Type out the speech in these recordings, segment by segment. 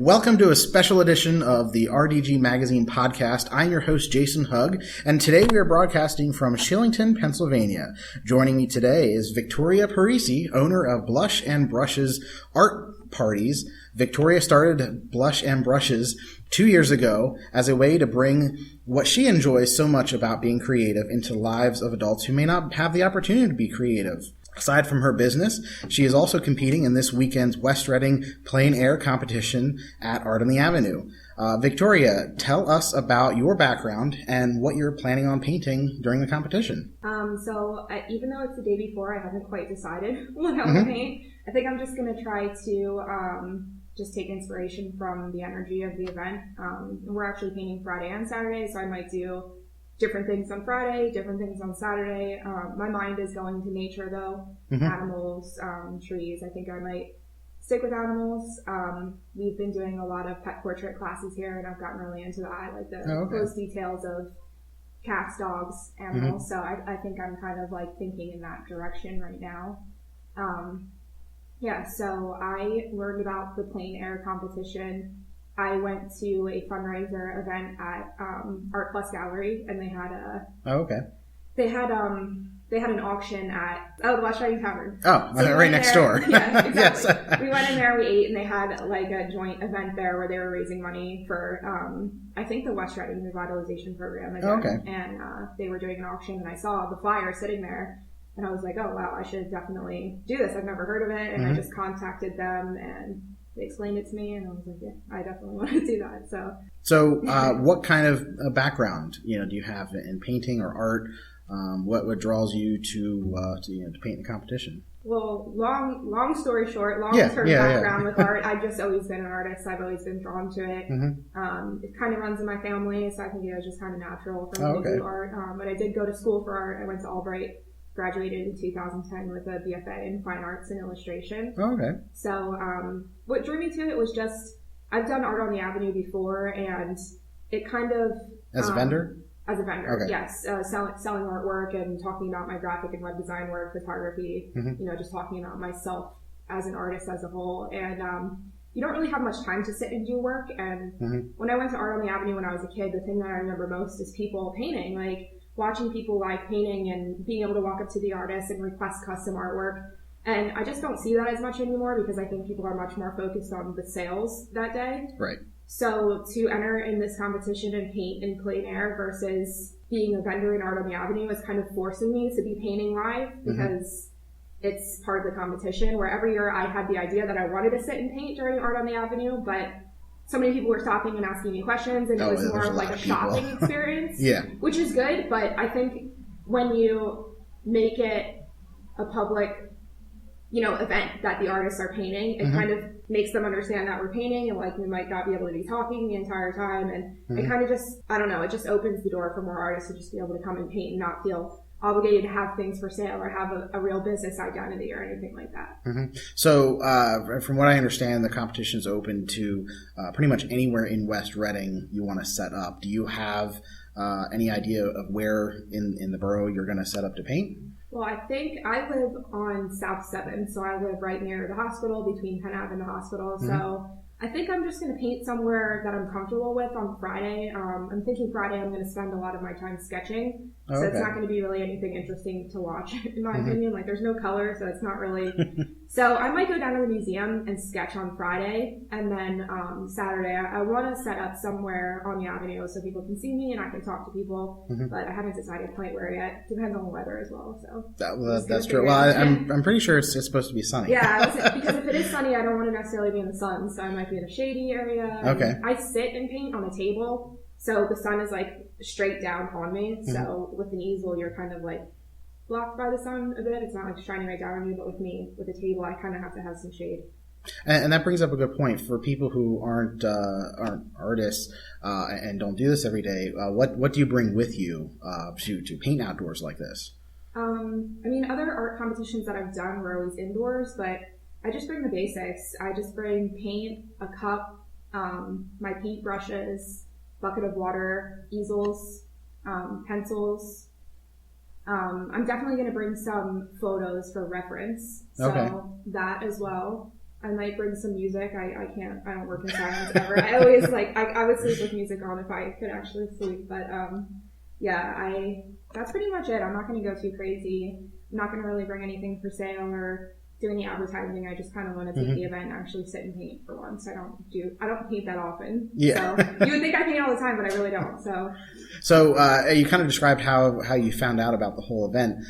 Welcome to a special edition of the RDG Magazine podcast. I'm your host, Jason Hugg, and today we are broadcasting from Shillington, Pennsylvania. Joining me today is Victoria Parisi, owner of Blush and Brushes Art Parties. Victoria started Blush and Brushes 2 years ago as a way to bring what she enjoys so much about being creative into the lives of adults who may not have the opportunity to be creative. Aside from her business, she is also competing in this weekend's West Reading Plein Air competition at Art on the Avenue. Victoria, tell us about your background and what you're planning on painting during the competition. Even though it's the day before, I haven't quite decided what I want to paint. I think I'm just going to try to just take inspiration from the energy of the event. We're actually painting Friday and Saturday, so I might do different things on Friday, different things on Saturday. My mind is going to nature though, animals, trees. I think I might stick with animals. We've been doing a lot of pet portrait classes here, and I've gotten really into that. I like the close details of cats, dogs, animals. So I think I'm kind of like thinking in that direction right now. So I learned about the Plein Air competition. I went to a fundraiser event at Art Plus Gallery, and they had they had an auction at the West Reading Tavern. Oh, so right next door. Yeah, exactly. Yes. We went in there, we ate, and they had like a joint event there where they were raising money for I think the West Reading Revitalization Program again. And they were doing an auction, and I saw the flyer sitting there, and I was like, oh wow, I should definitely do this. I've never heard of it, and I just contacted them and they explained it to me, and I was like, yeah, I definitely want to do that. So what kind of background, do you have in painting or art? What draws you to paint in the competition? Well, long story short, long-term background with art. I've just always been an artist. I've always been drawn to it. It kind of runs in my family, so I think it was just kind of natural for me to do art. But I did go to school for art. I went to Albright. Graduated in 2010 with a BFA in Fine Arts and Illustration. So what drew me to it was just, I've done Art on the Avenue before, and it kind of... As a vendor? As a vendor, yes. Selling artwork and talking about my graphic and web design work, photography, just talking about myself as an artist as a whole. And you don't really have much time to sit and do work. And when I went to Art on the Avenue when I was a kid, the thing that I remember most is people painting, like watching people live painting and being able to walk up to the artist and request custom artwork. And I just don't see that as much anymore because I think people are much more focused on the sales that day. Right. So to enter in this competition and paint in Plein Air versus being a vendor in Art on the Avenue is kind of forcing me to be painting live because it's part of the competition, where every year I had the idea that I wanted to sit and paint during Art on the Avenue, but so many people were stopping and asking me questions, and it was more of like a shopping experience, which is good. But I think when you make it a public, event that the artists are painting, it kind of makes them understand that we're painting, and like we might not be able to be talking the entire time, and it kind of just, I don't know, it just opens the door for more artists to just be able to come and paint and not feel obligated to have things for sale or have a real business identity or anything like that. So from what I understand, the competition is open to pretty much anywhere in West Reading you want to set up. Do you have any idea of where in the borough you're going to set up to paint? Well, I think I live on South 7, so I live right near the hospital, between Penn Ave and the hospital. So I think I'm just going to paint somewhere that I'm comfortable with on Friday. I'm thinking Friday I'm going to spend a lot of my time sketching. So it's not going to be really anything interesting to watch, in my opinion. Like, there's no color, so it's not really... So I might go down to the museum and sketch on Friday. And then Saturday, I want to set up somewhere on the avenue so people can see me and I can talk to people. But I haven't decided quite where yet. Depends on the weather as well. So that's true. Well, I'm pretty sure it's supposed to be sunny. Yeah, because if it is sunny, I don't want to necessarily be in the sun. So I might be in a shady area. I sit and paint on a table. So the sun is like straight down on me. So with an easel, you're kind of like blocked by the sun a bit. It's not like shining right down on you, but with me, with a table, I kind of have to have some shade. And that brings up a good point for people who aren't artists and don't do this every day. What do you bring with you to paint outdoors like this? Other art competitions that I've done were always indoors, but I just bring the basics. I just bring paint, a cup, my paint brushes, bucket of water, easels, pencils. I'm definitely going to bring some photos for reference, so that as well. I might bring some music. I don't work in silence ever. I always I would sleep with music on if I could actually sleep. But that's pretty much it. I'm not going to go too crazy. I'm not going to really bring anything for sale or do any advertising. I just kind of want to take the event and actually sit and paint for once. I don't paint that often. Yeah. So you would think I paint all the time, but I really don't. So you kind of described how you found out about the whole event.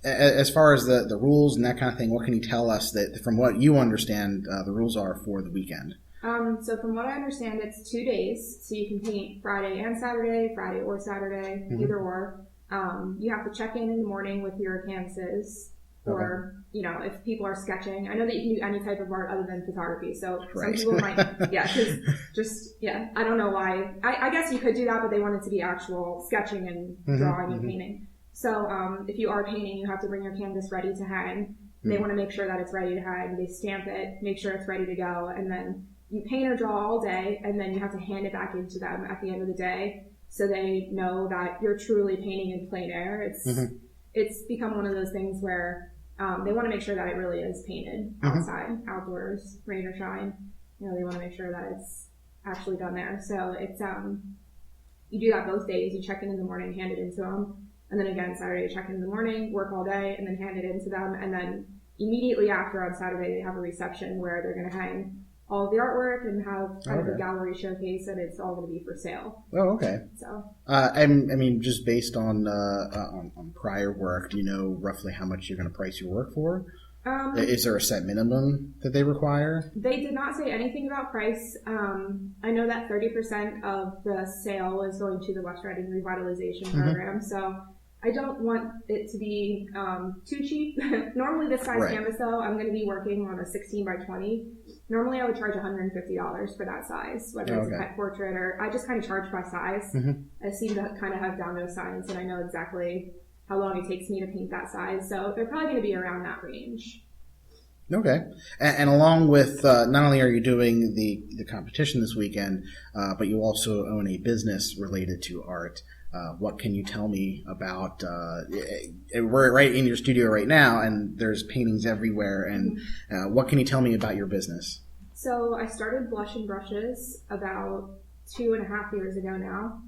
As far as the rules and that kind of thing, what can you tell us that from what you understand the rules are for the weekend? So from what I understand, it's 2 days. So you can paint Friday and Saturday, Friday or Saturday, either or. You have to check in the morning with your canvases. Or, if people are sketching, I know that you can do any type of art other than photography. So some people might, I don't know why. I guess you could do that, but they want it to be actual sketching and drawing and painting. So, if you are painting, you have to bring your canvas ready to hang. They want to make sure that it's ready to hang. They stamp it, make sure it's ready to go. And then you paint or draw all day, and then you have to hand it back into them at the end of the day. So they know that you're truly painting in plein air. It's become one of those things where, they want to make sure that it really is painted outside, outdoors, rain or shine. They want to make sure that it's actually done there. So it's, you do that both days. You check in the morning, hand it into them. And then again, Saturday, check in the morning, work all day, and then hand it into them. And then immediately after on Saturday, they have a reception where they're going to hang all of the artwork and have kind of a gallery showcase, and it's all going to be for sale. Oh, okay. So, I mean, just based on prior work, do you know roughly how much you're going to price your work for? Is there a set minimum that they require? They did not say anything about price. I know that 30% of the sale is going to the West Riding Revitalization Program, so I don't want it to be too cheap. Normally this size canvas, though, I'm going to be working on a 16 by 20. Normally I would charge $150 for that size, whether it's a pet portrait or I just kind of charge by size. I seem to kind of have down to a science, and I know exactly how long it takes me to paint that size. So they're probably going to be around that range. Okay. And along with, not only are you doing the competition this weekend, but you also own a business related to art. What can you tell me about, we're right in your studio right now, and there's paintings everywhere. And what can you tell me about your business? So I started Blush and Brushes about 2.5 years ago now.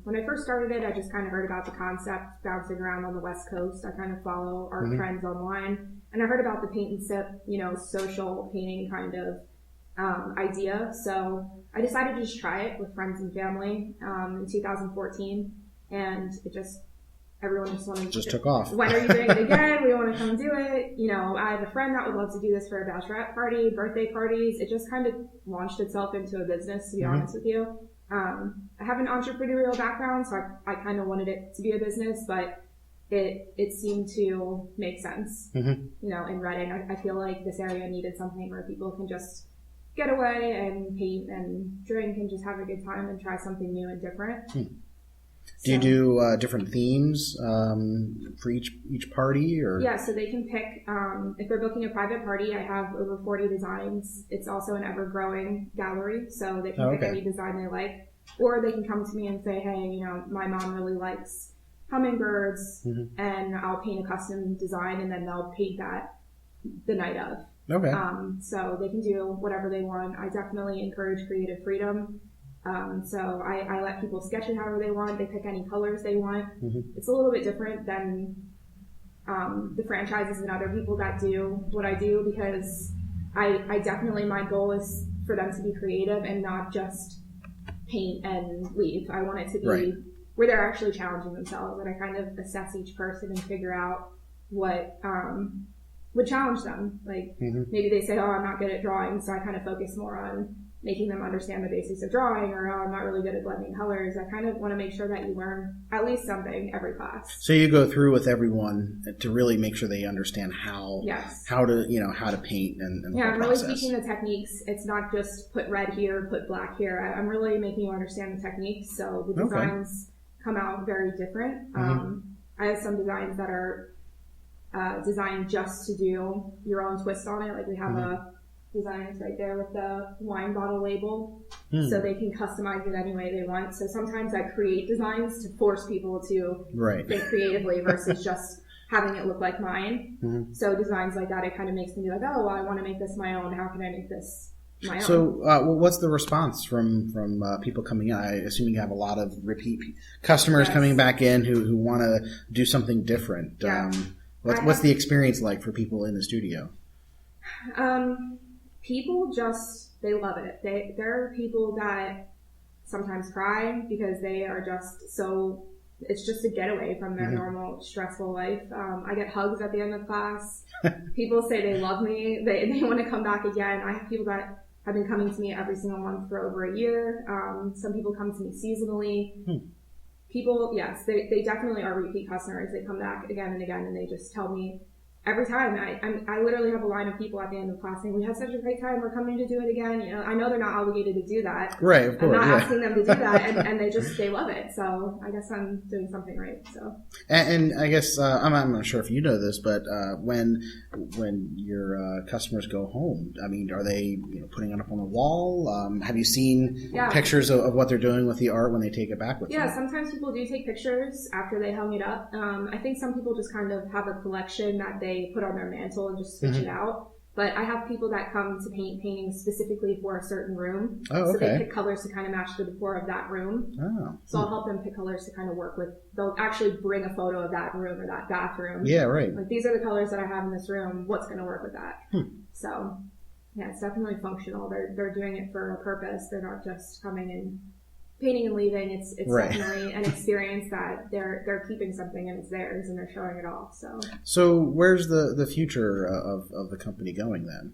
When I first started it, I just kind of heard about the concept bouncing around on the West Coast. I kind of follow art trends online. And I heard about the paint and sip, social painting kind of idea. So I decided to just try it with friends and family in 2014. And everyone just wanted to took off. When are you doing it again? We want to come do it. I have a friend that would love to do this for a bachelorette party, birthday parties. It just kind of launched itself into a business, to be honest with you. I have an entrepreneurial background, so I kind of wanted it to be a business, but it seemed to make sense. In Reading, I feel like this area needed something where people can just get away and paint and drink and just have a good time and try something new and different. Do you do different themes for each party? Or? Yeah, so they can pick, if they're booking a private party, I have over 40 designs. It's also an ever-growing gallery, so they can pick any design they like. Or they can come to me and say, hey, my mom really likes hummingbirds, and I'll paint a custom design, and then they'll paint that the night of. Okay. So they can do whatever they want. I definitely encourage creative freedom. So I let people sketch it however they want. They pick any colors they want. It's a little bit different than the franchises and other people that do what I do, because I definitely, my goal is for them to be creative and not just paint and leave. I want it to be where they're actually challenging themselves, and I kind of assess each person and figure out what would challenge them. Like maybe they say, oh, I'm not good at drawing, so I kind of focus more on making them understand the basics of drawing, or oh, I'm not really good at blending colors. I kind of want to make sure that you learn at least something every class. So you go through with everyone to really make sure they understand how to paint and I'm really teaching the techniques. It's not just put red here, put black here. I'm really making you understand the techniques, so the designs come out very different. I have some designs that are designed just to do your own twist on it. Like we have a design is right there with the wine bottle label, so they can customize it any way they want. So sometimes I create designs to force people to think creatively versus just having it look like mine. Mm-hmm. So designs like that, it kind of makes me be like, oh, well, I want to make this my own. How can I make this my own? So, what's the response from people coming in? I assume you have a lot of repeat customers coming back in who want to do something different. Yeah. What's the experience like for people in the studio? People they love it. There are people that sometimes cry because they are just so, it's just a getaway from their normal stressful life. I get hugs at the end of class. People say they love me. They want to come back again. I have people that have been coming to me every single month for over a year. Some people come to me seasonally. People, yes, they definitely are repeat customers. They come back again and again, and they just tell me every time. I literally have a line of people at the end of class saying, we had such a great time, we're coming to do it again. You know, I know they're not obligated to do that. Right, of course. I'm not asking them to do that, and they love it. So I guess I'm doing something right. So. And I guess, I'm not sure if you know this, but when your customers go home, I mean, are they putting it up on the wall? Have you seen pictures of what they're doing with the art when they take it back with them? Yeah, sometimes people do take pictures after they hung it up. I think some people just kind of have a collection that they put on their mantle and just switch it out. But I have people that come to paint paintings specifically for a certain room. Oh, okay. So they pick colors to kind of match the decor of that room. Oh. So I'll help them pick colors to kind of work with. They'll actually bring a photo of that room or that bathroom. Yeah, right. Like, these are the colors that I have in this room. What's going to work with that? So, yeah, it's definitely functional. They're doing it for a purpose. They're not just coming and painting and leaving. It's definitely an experience that they're keeping something and it's theirs and they're showing it off. So where's the future of the company going then?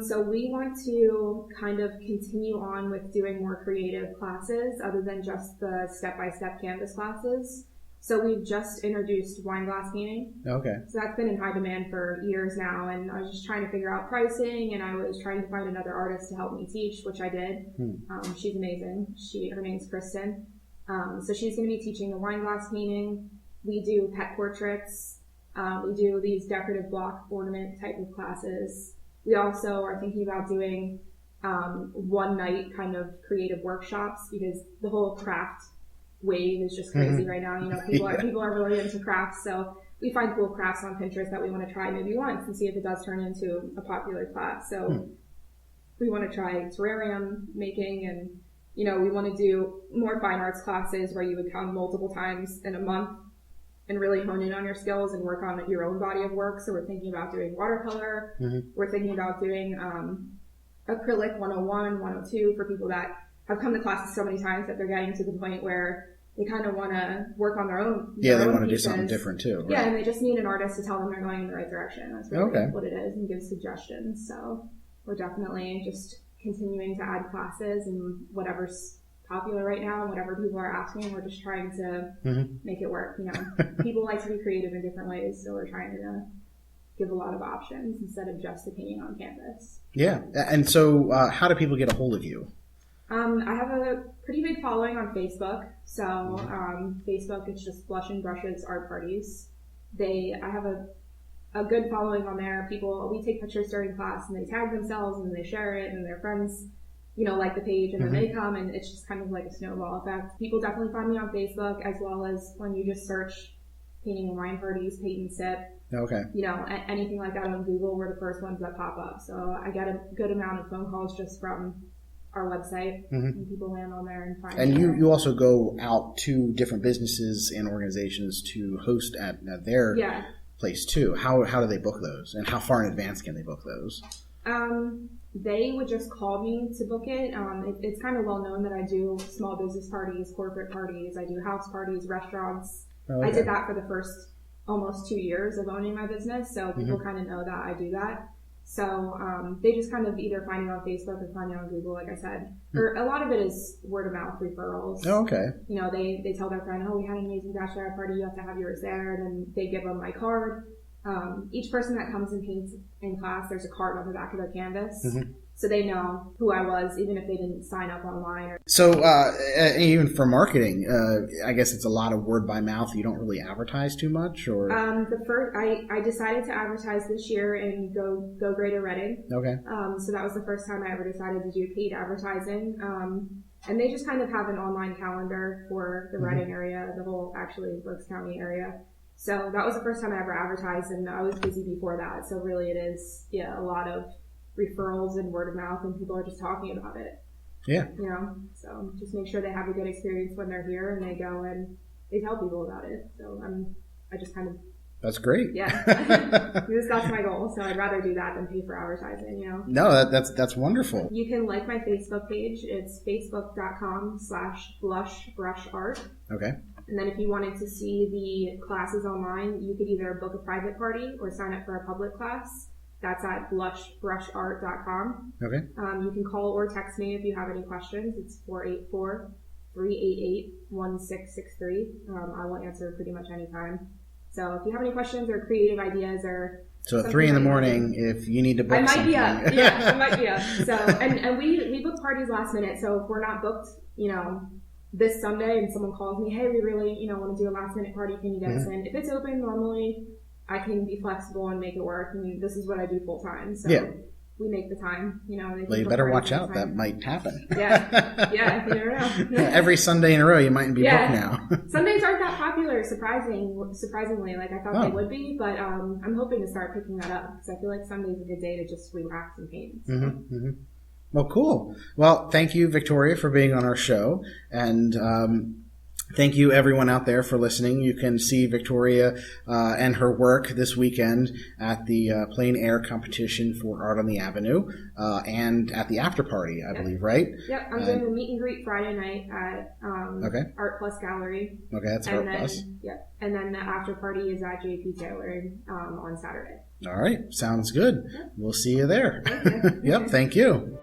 So we want to kind of continue on with doing more creative classes other than just the step-by-step canvas classes. So we've just introduced wine glass painting. Okay. So that's been in high demand for years now, and I was just trying to figure out pricing, and I was trying to find another artist to help me teach, which I did. She's amazing. Her name's Kristen. So she's going to be teaching the wine glass painting. We do pet portraits. We do these decorative block ornament type of classes. We also are thinking about doing one night kind of creative workshops because the whole craft wave is just crazy right now. People are really into crafts, so we find cool crafts on Pinterest that we want to try maybe once and see if it does turn into a popular class. So we want to try terrarium making, and we want to do more fine arts classes where you would come multiple times in a month and really hone in on your skills and work on your own body of work. So we're thinking about doing watercolor. We're thinking about doing acrylic 101, 102 for people that have come to classes so many times that they're getting to the point where they kind of want to work on their own. Yeah, they want to do something different too. Right? Yeah, and they just need an artist to tell them they're going in the right direction. That's really what it is, and give suggestions. So we're definitely just continuing to add classes and whatever's popular right now and whatever people are asking, we're just trying to make it work. People like to be creative in different ways, so we're trying to give a lot of options instead of just the painting on canvas. Yeah, and so how do people get a hold of you? I have a pretty big following on Facebook. So Facebook, it's just Blush and Brushes Art Parties. I have a good following on there. We take pictures during class and they tag themselves and they share it and their friends, like the page, and then they come, and it's just kind of like a snowball effect. People definitely find me on Facebook, as well as when you just search painting and wine parties, paint and sip. Okay. Anything like that on Google, we're the first ones that pop up. So I get a good amount of phone calls just from our website, and people land on there and find it. And you also go out to different businesses and organizations to host at their place too. How do they book those, and how far in advance can they book those? They would just call me to book it. It's kind of well known that I do small business parties, corporate parties. I do house parties, restaurants. Okay. I did that for the first almost 2 years of owning my business, so people kind of know that I do that. So they just kind of either find it on Facebook or find it on Google, like I said. Or a lot of it is word of mouth referrals. Oh, okay. They tell their friend, we had an amazing bachelorette party, you have to have yours there. And then they give them my card. Each person that comes and paints in class, there's a card on the back of their canvas. So they know who I was, even if they didn't sign up online. So even for marketing, I guess it's a lot of word by mouth. You don't really advertise too much, or I decided to advertise this year in Go Greater Reading. Okay. So that was the first time I ever decided to do paid advertising. And they just kind of have an online calendar for the Reading area, the whole actually Berks County area. So that was the first time I ever advertised, and I was busy before that. So really it is, a lot of referrals and word of mouth, and people are just talking about it. Yeah. So just make sure they have a good experience when they're here and they go and they tell people about it. So I just kind of... That's great. Yeah. That's my goal. So I'd rather do that than pay for advertising, No, that's wonderful. You can like my Facebook page. It's facebook.com/blushbrushart. Okay. And then if you wanted to see the classes online, you could either book a private party or sign up for a public class. That's at blushbrushart.com. Okay. You can call or text me if you have any questions. It's 484-388-1663. I will answer pretty much any time. So if you have any questions or creative ideas or... So at 3 a.m, if you need to book something. I might be up. Yeah, I might be up. So, and we book parties last minute. So if we're not booked, this Sunday and someone calls me, hey, we really, want to do a last minute party. Can you get us in? If it's open, normally I can be flexible and make it work. I mean, this is what I do full time. So we make the time, Well, you better watch out. That might happen. Yeah, you never know. Every Sunday in a row, you mightn't be booked now. Sundays aren't that popular, surprisingly. Like I thought they would be, but I'm hoping to start picking that up because I feel like Sunday's a good day to just relax and paint. So. Well, cool. Well, thank you, Victoria, for being on our show. And thank you, everyone out there, for listening. You can see Victoria and her work this weekend at the Plein Air competition for Art on the Avenue and at the after party, I believe, right? Yep, I'm doing a meet and greet Friday night at Art Plus Gallery. Okay, that's Art Plus. Yep, and then the after party is at JP Taylor on Saturday. All right, sounds good. We'll see you there. Okay. Yep, thank you.